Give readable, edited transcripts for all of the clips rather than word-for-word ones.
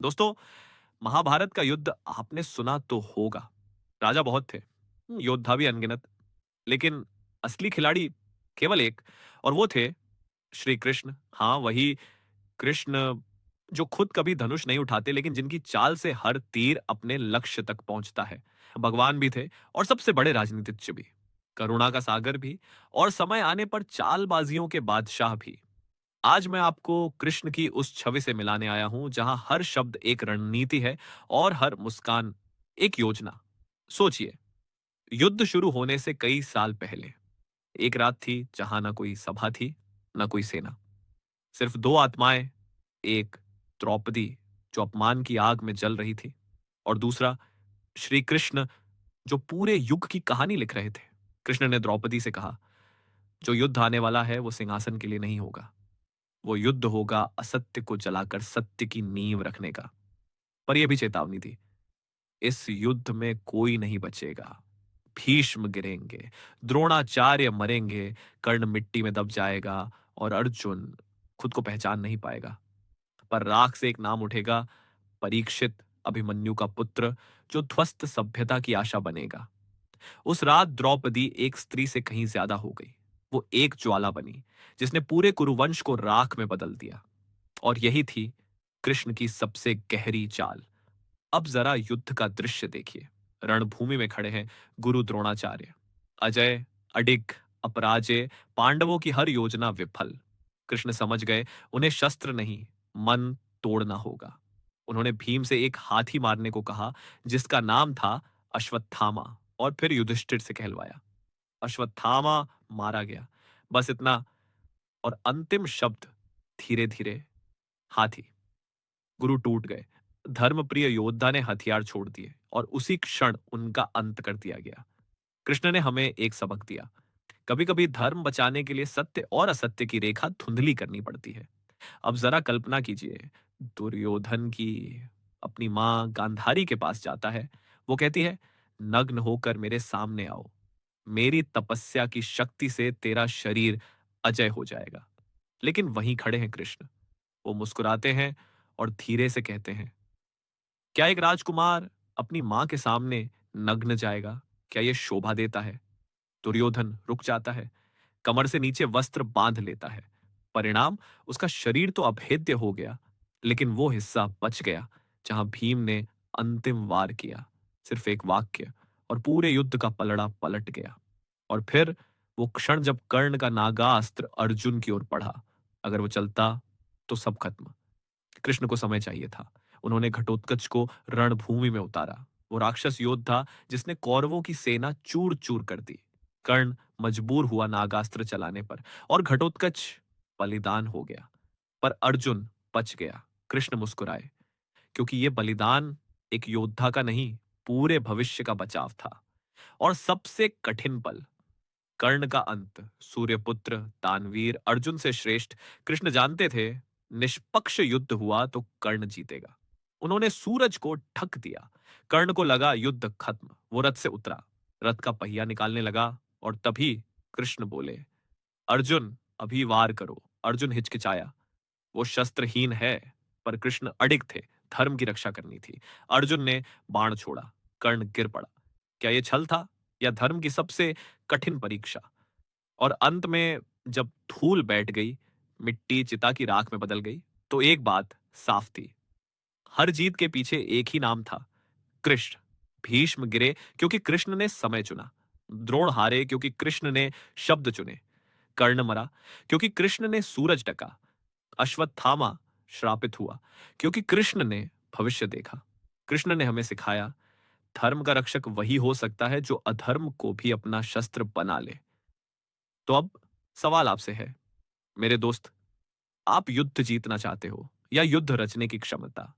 दोस्तों, महाभारत का युद्ध आपने सुना तो होगा। राजा बहुत थे, योद्धा भी अनगिनत, लेकिन असली खिलाड़ी केवल एक, और वो थे श्री कृष्ण। हाँ, वही कृष्ण जो खुद कभी धनुष नहीं उठाते, लेकिन जिनकी चाल से हर तीर अपने लक्ष्य तक पहुंचता है। भगवान भी थे और सबसे बड़े राजनीतिज्ञ भी, करुणा का सागर भी, और समय आने पर चालबाजियों के बादशाह भी। आज मैं आपको कृष्ण की उस छवि से मिलाने आया हूं जहां हर शब्द एक रणनीति है और हर मुस्कान एक योजना। सोचिए, युद्ध शुरू होने से कई साल पहले एक रात थी जहां ना कोई सभा थी, ना कोई सेना, सिर्फ दो आत्माएं। एक द्रौपदी जो अपमान की आग में जल रही थी, और दूसरा श्री कृष्ण जो पूरे युग की कहानी लिख रहे थे। कृष्ण ने द्रौपदी से कहा, जो युद्ध आने वाला है वो सिंहासन के लिए नहीं होगा, वो युद्ध होगा असत्य को जलाकर सत्य की नींव रखने का। पर यह भी चेतावनी थी, इस युद्ध में कोई नहीं बचेगा। भीष्म गिरेंगे, द्रोणाचार्य मरेंगे, कर्ण मिट्टी में दब जाएगा, और अर्जुन खुद को पहचान नहीं पाएगा। पर राख से एक नाम उठेगा, परीक्षित, अभिमन्यु का पुत्र, जो ध्वस्त सभ्यता की आशा बनेगा। उस रात द्रौपदी एक स्त्री से कहीं ज्यादा हो गई। वो एक ज्वाला बनी जिसने पूरे कुरुवंश को राख में बदल दिया। और यही थी कृष्ण की सबसे गहरी चाल। अब जरा युद्ध का दृश्य देखिए। रणभूमि में खड़े हैं गुरु द्रोणाचार्य, अजय, अडिग, अपराजय, पांडवों की हर योजना विफल। कृष्ण समझ गए, उन्हें शस्त्र नहीं, मन तोड़ना होगा। उन्होंने भीम से एक हाथी मारने को कहा, जिसका नाम था अश्वत्थामा, और फिर युधिष्ठिर से कहलवाया। अश्वत्थामा मारा गया, बस इतना। और अंतिम शब्द, धीरे धीरे, हाथी। गुरु टूट गए। धर्मप्रिय योद्धा ने हथियार छोड़ दिए और उसी क्षण उनका अंत कर दिया गया। कृष्ण ने हमें एक सबक दिया, कभी कभी धर्म बचाने के लिए सत्य और असत्य की रेखा धुंधली करनी पड़ती है। अब जरा कल्पना कीजिए, दुर्योधन की अपनी मां गांधारी के पास जाता है। वो कहती है, नग्न होकर मेरे सामने आओ, मेरी तपस्या की शक्ति से तेरा शरीर अजय हो जाएगा। लेकिन वहीं खड़े हैं कृष्ण। वो मुस्कुराते हैं और धीरे से कहते हैं, क्या एक राजकुमार अपनी मां के सामने नग्न जाएगा? क्या यह शोभा देता है? दुर्योधन रुक जाता है, कमर से नीचे वस्त्र बांध लेता है। परिणाम, उसका शरीर तो अभेद्य हो गया, लेकिन वो हिस्सा बच गया जहां भीम ने अंतिम वार किया। सिर्फ एक वाक्य और पूरे युद्ध का पलड़ा पलट गया। और फिर वो क्षण जब कर्ण का नागास्त्र अर्जुन की ओर बढ़ा। अगर वो चलता तो सब खत्म। कृष्ण को समय चाहिए था। उन्होंने घटोत्कच को रणभूमि में उतारा, वो राक्षस योद्धा जिसने कौरवों की सेना चूर चूर कर दी। कर्ण मजबूर हुआ नागास्त्र चलाने पर, और घटोत्कच बलिदान हो गया। पर अर्जुन बच गया। कृष्ण मुस्कुराए, क्योंकि यह बलिदान एक योद्धा का नहीं, पूरे भविष्य का बचाव था। और सबसे कठिन पल, कर्ण का अंत। सूर्यपुत्र, दानवीर, अर्जुन से श्रेष्ठ। कृष्ण जानते थे, निष्पक्ष युद्ध हुआ तो कर्ण जीतेगा। उन्होंने सूरज को ढक दिया। कर्ण को लगा युद्ध खत्म। वो रथ से उतरा, रथ का पहिया निकालने लगा, और तभी कृष्ण बोले, अर्जुन अभी वार करो। अर्जुन हिचकिचाया, वो शस्त्रहीन है। पर कृष्ण अडिग थे, धर्म की रक्षा करनी थी। अर्जुन ने बाण छोड़ा, कर्ण गिर पड़ा। क्या यह छल था, या धर्म की सबसे कठिन परीक्षा? और अंत में जब धूल बैठ गई, मिट्टी चिता की राख में बदल गई, तो एक बात साफ थी, हर जीत के पीछे एक ही नाम था, कृष्ण। भीष्म गिरे क्योंकि कृष्ण ने समय चुना, द्रोण हारे क्योंकि कृष्ण ने शब्द चुने, कर्ण मरा क्योंकि कृष्ण ने सूरज ढका, अश्वत्थामा श्रापित हुआ क्योंकि कृष्ण ने भविष्य देखा। कृष्ण ने हमें सिखाया, धर्म का रक्षक वही हो सकता है जो अधर्म को भी अपना शस्त्र बना ले। तो अब सवाल आपसे है, मेरे दोस्त, आप युद्ध जीतना चाहते हो या युद्ध रचने की क्षमता?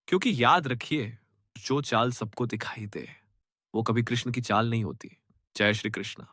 क्योंकि याद रखिए, जो चाल सबको दिखाई दे, वो कभी कृष्ण की चाल नहीं होती। जय श्री कृष्ण।